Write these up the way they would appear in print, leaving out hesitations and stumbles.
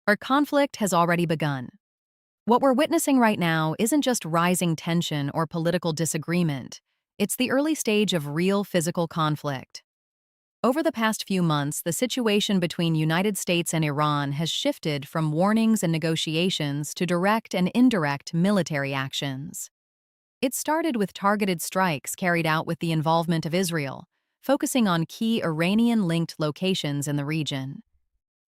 Our conflict has already begun. What we're witnessing right now isn't just rising tension or political disagreement, it's the early stage of real physical conflict. Over the past few months, the situation between United States and Iran has shifted from warnings and negotiations to direct and indirect military actions. It started with targeted strikes carried out with the involvement of Israel, focusing on key Iranian-linked locations in the region.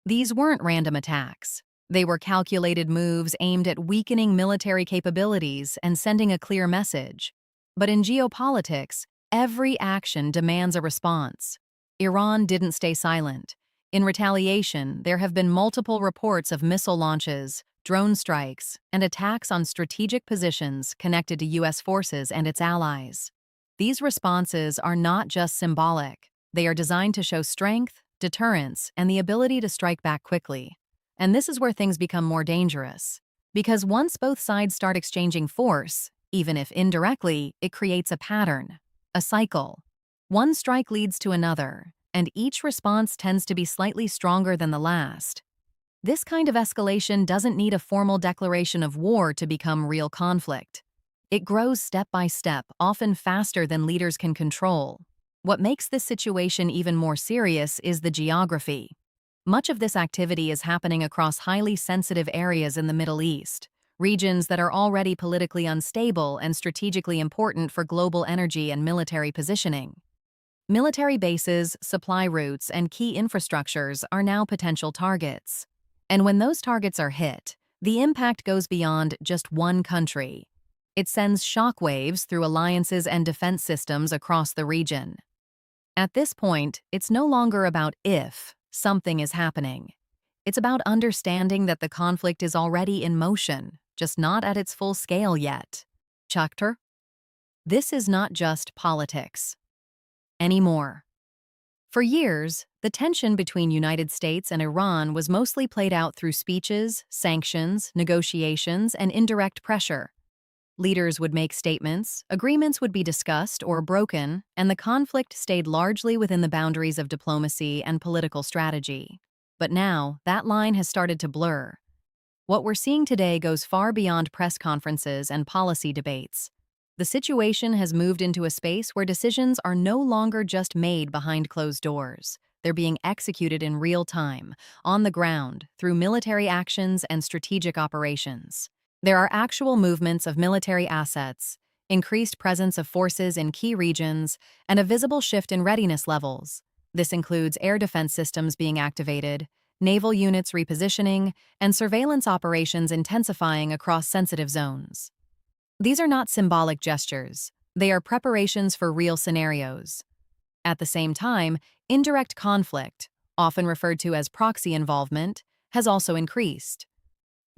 These weren't random attacks. They were calculated moves aimed at weakening military capabilities and sending a clear message. But in geopolitics, every action demands a response. Iran didn't stay silent. In retaliation, there have been multiple reports of missile launches, drone strikes, and attacks on strategic positions connected to U.S. forces and its allies. These responses are not just symbolic. They are designed to show strength, deterrence, and the ability to strike back quickly. And this is where things become more dangerous. Because once both sides start exchanging force, even if indirectly, it creates a pattern, a cycle. One strike leads to another, and each response tends to be slightly stronger than the last. This kind of escalation doesn't need a formal declaration of war to become real conflict. It grows step by step, often faster than leaders can control. What makes this situation even more serious is the geography. Much of this activity is happening across highly sensitive areas in the Middle East, regions that are already politically unstable and strategically important for global energy and military positioning. Military bases, supply routes, and key infrastructures are now potential targets. And when those targets are hit, the impact goes beyond just one country. It sends shockwaves through alliances and defense systems across the region. At this point, it's no longer about if something is happening. It's about understanding that the conflict is already in motion, just not at its full scale yet. Chaktr? This is not just politics anymore. For years, the tension between United States and Iran was mostly played out through speeches, sanctions, negotiations, and indirect pressure. Leaders would make statements, agreements would be discussed or broken, and the conflict stayed largely within the boundaries of diplomacy and political strategy. But now, that line has started to blur. What we're seeing today goes far beyond press conferences and policy debates. The situation has moved into a space where decisions are no longer just made behind closed doors. They're being executed in real time, on the ground, through military actions and strategic operations. There are actual movements of military assets, increased presence of forces in key regions, and a visible shift in readiness levels. This includes air defense systems being activated, naval units repositioning, and surveillance operations intensifying across sensitive zones. These are not symbolic gestures. They are preparations for real scenarios. At the same time, indirect conflict, often referred to as proxy involvement, has also increased.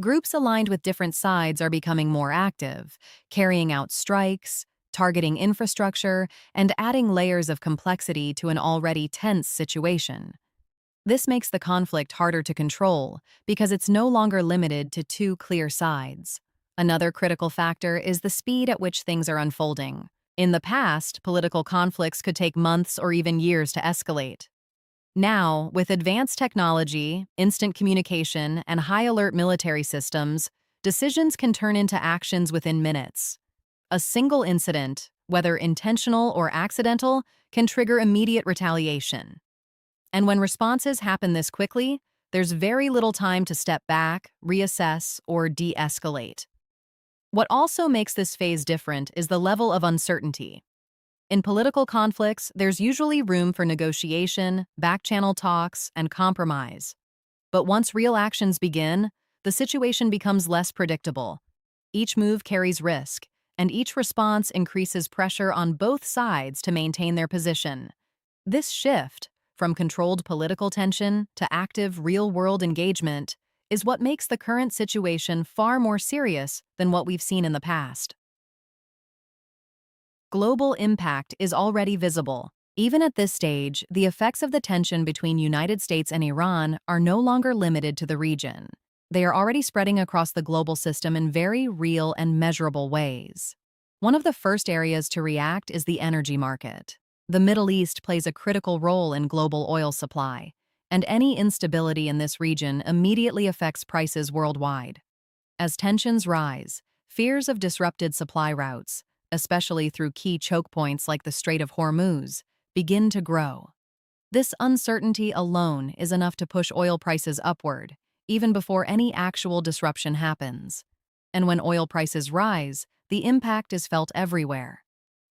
Groups aligned with different sides are becoming more active, carrying out strikes, targeting infrastructure, and adding layers of complexity to an already tense situation. This makes the conflict harder to control because it's no longer limited to two clear sides. Another critical factor is the speed at which things are unfolding. In the past, political conflicts could take months or even years to escalate. Now, with advanced technology, instant communication, and high-alert military systems, decisions can turn into actions within minutes. A single incident, whether intentional or accidental, can trigger immediate retaliation. And when responses happen this quickly, there's very little time to step back, reassess, or de-escalate. What also makes this phase different is the level of uncertainty. In political conflicts, there's usually room for negotiation, back-channel talks, and compromise. But once real actions begin, the situation becomes less predictable. Each move carries risk, and each response increases pressure on both sides to maintain their position. This shift, from controlled political tension to active real-world engagement, is what makes the current situation far more serious than what we've seen in the past. Global impact is already visible. Even at this stage, the effects of the tension between United States and Iran are no longer limited to the region. They are already spreading across the global system in very real and measurable ways. One of the first areas to react is the energy market. The Middle East plays a critical role in global oil supply. and any instability in this region immediately affects prices worldwide. As tensions rise, fears of disrupted supply routes, especially through key choke points like the Strait of Hormuz, begin to grow. This uncertainty alone is enough to push oil prices upward, even before any actual disruption happens. And when oil prices rise, the impact is felt everywhere.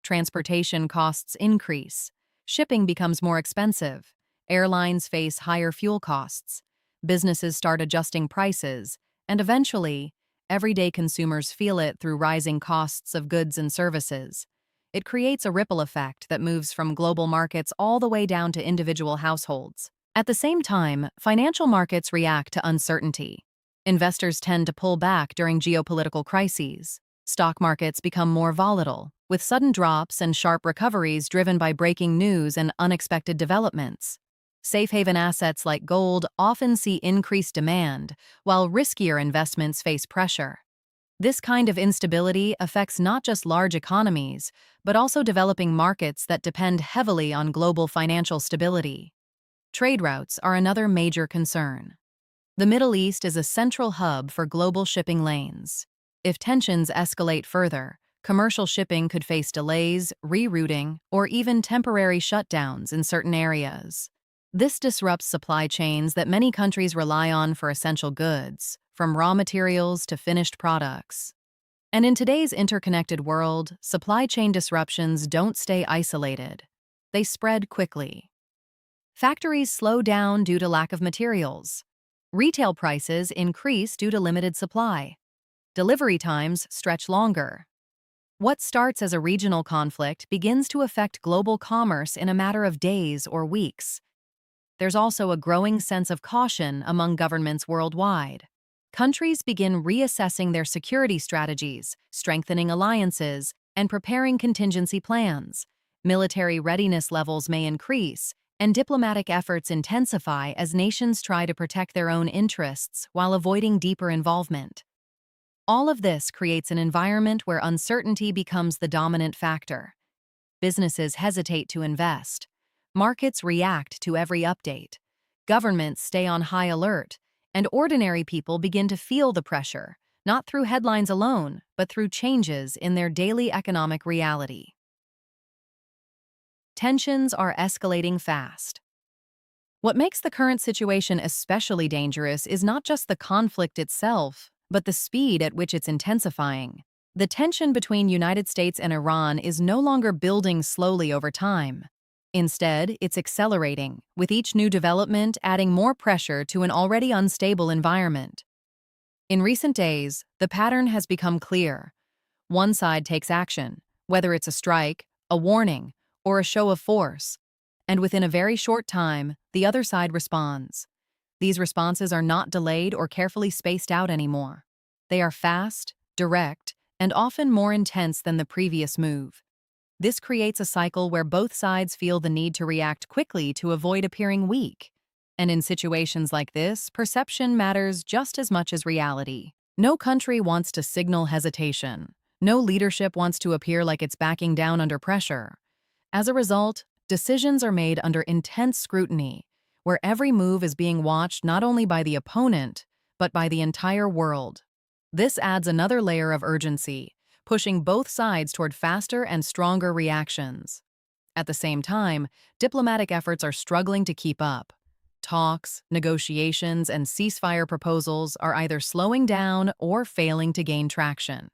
Transportation costs increase, shipping becomes more expensive, airlines face higher fuel costs, businesses start adjusting prices, and eventually, everyday consumers feel it through rising costs of goods and services. It creates a ripple effect that moves from global markets all the way down to individual households. At the same time, financial markets react to uncertainty. Investors tend to pull back during geopolitical crises. Stock markets become more volatile, with sudden drops and sharp recoveries driven by breaking news and unexpected developments. Safe haven assets like gold often see increased demand, while riskier investments face pressure. This kind of instability affects not just large economies, but also developing markets that depend heavily on global financial stability. Trade routes are another major concern. The Middle East is a central hub for global shipping lanes. If tensions escalate further, commercial shipping could face delays, rerouting, or even temporary shutdowns in certain areas. This disrupts supply chains that many countries rely on for essential goods, from raw materials to finished products. And in today's interconnected world, supply chain disruptions don't stay isolated. They spread quickly. Factories slow down due to lack of materials. Retail prices increase due to limited supply. Delivery times stretch longer. What starts as a regional conflict begins to affect global commerce in a matter of days or weeks. There's also a growing sense of caution among governments worldwide. Countries begin reassessing their security strategies, strengthening alliances, and preparing contingency plans. Military readiness levels may increase, and diplomatic efforts intensify as nations try to protect their own interests while avoiding deeper involvement. All of this creates an environment where uncertainty becomes the dominant factor. Businesses hesitate to invest. Markets react to every update. Governments stay on high alert, and ordinary people begin to feel the pressure, not through headlines alone, but through changes in their daily economic reality. Tensions are escalating fast. What makes the current situation especially dangerous is not just the conflict itself, but the speed at which it's intensifying. The tension between United States and Iran is no longer building slowly over time. Instead, it's accelerating, with each new development adding more pressure to an already unstable environment. In recent days, the pattern has become clear. One side takes action, whether it's a strike, a warning, or a show of force, and within a very short time, the other side responds. These responses are not delayed or carefully spaced out anymore. They are fast, direct, and often more intense than the previous move. This creates a cycle where both sides feel the need to react quickly to avoid appearing weak. And in situations like this, perception matters just as much as reality. No country wants to signal hesitation. No leadership wants to appear like it's backing down under pressure. As a result, decisions are made under intense scrutiny, where every move is being watched not only by the opponent, but by the entire world. This adds another layer of urgency, pushing both sides toward faster and stronger reactions. At the same time, diplomatic efforts are struggling to keep up. Talks, negotiations, and ceasefire proposals are either slowing down or failing to gain traction.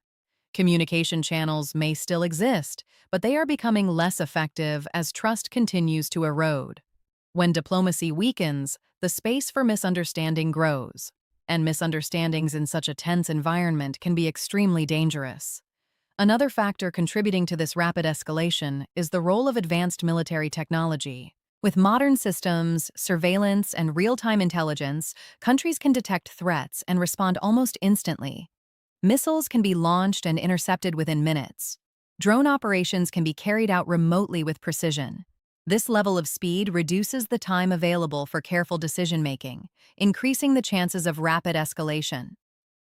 Communication channels may still exist, but they are becoming less effective as trust continues to erode. When diplomacy weakens, the space for misunderstanding grows, and misunderstandings in such a tense environment can be extremely dangerous. Another factor contributing to this rapid escalation is the role of advanced military technology. With modern systems, surveillance, and real-time intelligence, countries can detect threats and respond almost instantly. Missiles can be launched and intercepted within minutes. Drone operations can be carried out remotely with precision. This level of speed reduces the time available for careful decision-making, increasing the chances of rapid escalation.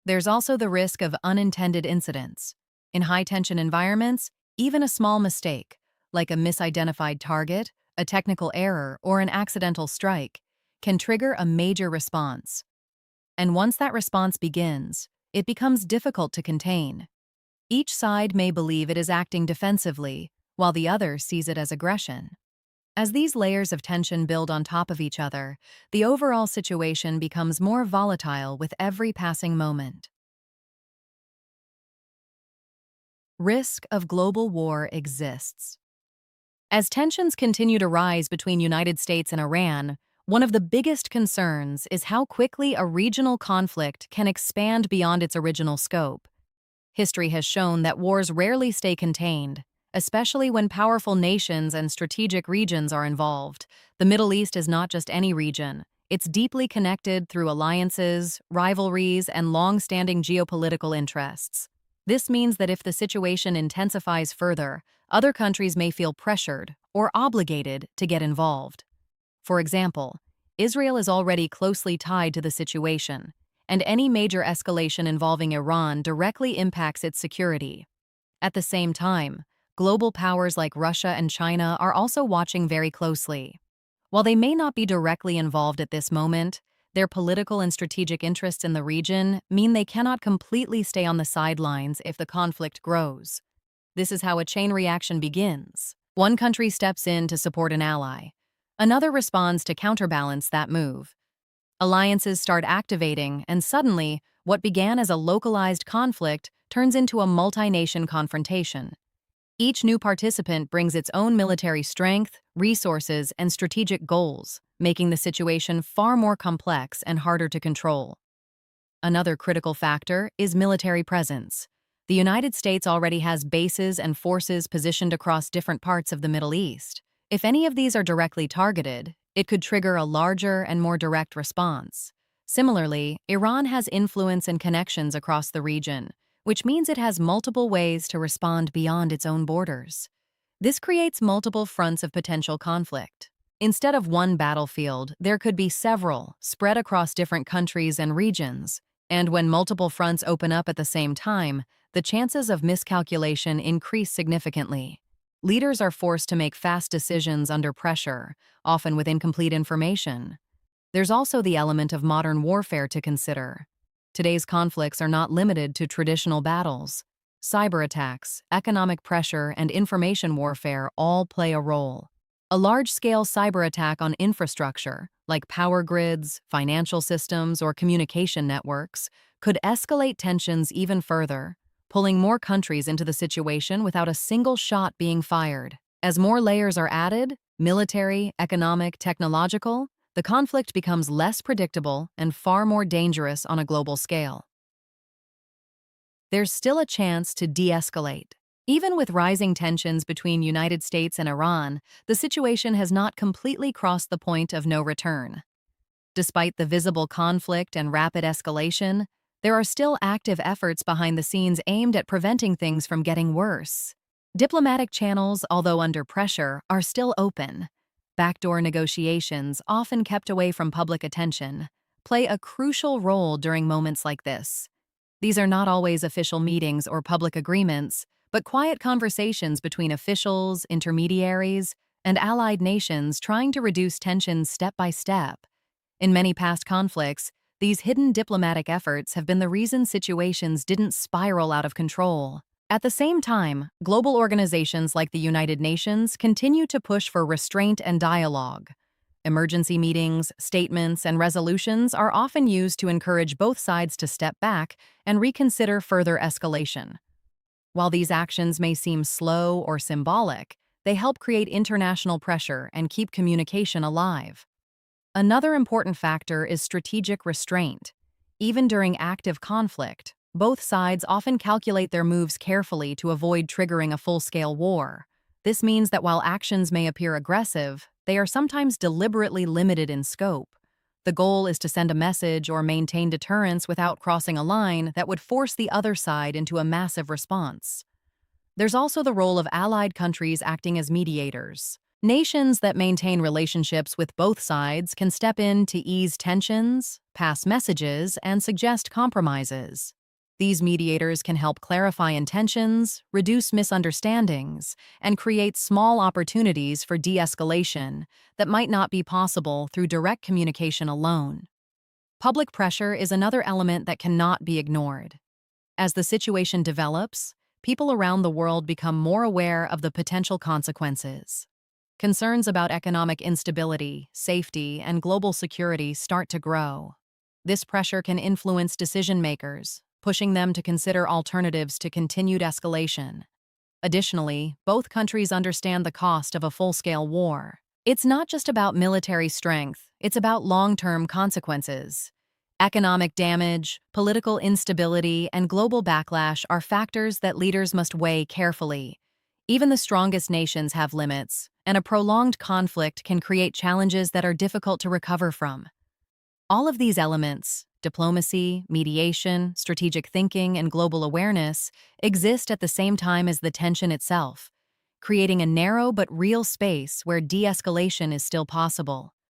There's also the risk of unintended incidents. In high-tension environments, even a small mistake, like a misidentified target, a technical error, or an accidental strike, can trigger a major response. And once that response begins, it becomes difficult to contain. Each side may believe it is acting defensively, while the other sees it as aggression. As these layers of tension build on top of each other, the overall situation becomes more volatile with every passing moment. Risk of global war exists. As tensions continue to rise between United States and Iran, one of the biggest concerns is how quickly a regional conflict can expand beyond its original scope. History has shown that wars rarely stay contained, especially when powerful nations and strategic regions are involved. The Middle East is not just any region. It's deeply connected through alliances, rivalries, and long-standing geopolitical interests. This means that if the situation intensifies further, other countries may feel pressured or obligated to get involved. For example, Israel is already closely tied to the situation, and any major escalation involving Iran directly impacts its security. At the same time, global powers like Russia and China are also watching very closely. While they may not be directly involved at this moment, their political and strategic interests in the region mean they cannot completely stay on the sidelines if the conflict grows. This is how a chain reaction begins. One country steps in to support an ally. Another responds to counterbalance that move. Alliances start activating, and suddenly, what began as a localized conflict turns into a multi-nation confrontation. Each new participant brings its own military strength, resources, and strategic goals, making the situation far more complex and harder to control. Another critical factor is military presence. The United States already has bases and forces positioned across different parts of the Middle East. If any of these are directly targeted, it could trigger a larger and more direct response. Similarly, Iran has influence and connections across the region, which means it has multiple ways to respond beyond its own borders. This creates multiple fronts of potential conflict. Instead of one battlefield, there could be several, spread across different countries and regions. And when multiple fronts open up at the same time, the chances of miscalculation increase significantly. Leaders are forced to make fast decisions under pressure, often with incomplete information. There's also the element of modern warfare to consider. Today's conflicts are not limited to traditional battles. Cyber attacks, economic pressure, and information warfare all play a role. A large-scale cyber attack on infrastructure, like power grids, financial systems, or communication networks, could escalate tensions even further, pulling more countries into the situation without a single shot being fired. As more layers are added, military, economic, technological, the conflict becomes less predictable and far more dangerous on a global scale. There's still a chance to de-escalate. Even with rising tensions between United States and Iran, the situation has not completely crossed the point of no return. Despite the visible conflict and rapid escalation, there are still active efforts behind the scenes aimed at preventing things from getting worse. Diplomatic channels, although under pressure, are still open. Backdoor negotiations, often kept away from public attention, play a crucial role during moments like this. These are not always official meetings or public agreements, but quiet conversations between officials, intermediaries, and allied nations trying to reduce tensions step by step. In many past conflicts, these hidden diplomatic efforts have been the reason situations didn't spiral out of control. At the same time, global organizations like the United Nations continue to push for restraint and dialogue. Emergency meetings, statements, and resolutions are often used to encourage both sides to step back and reconsider further escalation. While these actions may seem slow or symbolic, they help create international pressure and keep communication alive. Another important factor is strategic restraint. Even during active conflict, both sides often calculate their moves carefully to avoid triggering a full-scale war. This means that while actions may appear aggressive, they are sometimes deliberately limited in scope. The goal is to send a message or maintain deterrence without crossing a line that would force the other side into a massive response. There's also the role of allied countries acting as mediators. Nations that maintain relationships with both sides can step in to ease tensions, pass messages, and suggest compromises. These mediators can help clarify intentions, reduce misunderstandings, and create small opportunities for de-escalation that might not be possible through direct communication alone. Public pressure is another element that cannot be ignored. As the situation develops, people around the world become more aware of the potential consequences. Concerns about economic instability, safety, and global security start to grow. This pressure can influence decision-makers, pushing them to consider alternatives to continued escalation. Additionally, both countries understand the cost of a full-scale war. It's not just about military strength, it's about long-term consequences. Economic damage, political instability, and global backlash are factors that leaders must weigh carefully. Even the strongest nations have limits, and a prolonged conflict can create challenges that are difficult to recover from. All of these elements, diplomacy, mediation, strategic thinking, and global awareness, exist at the same time as the tension itself, creating a narrow but real space where de-escalation is still possible.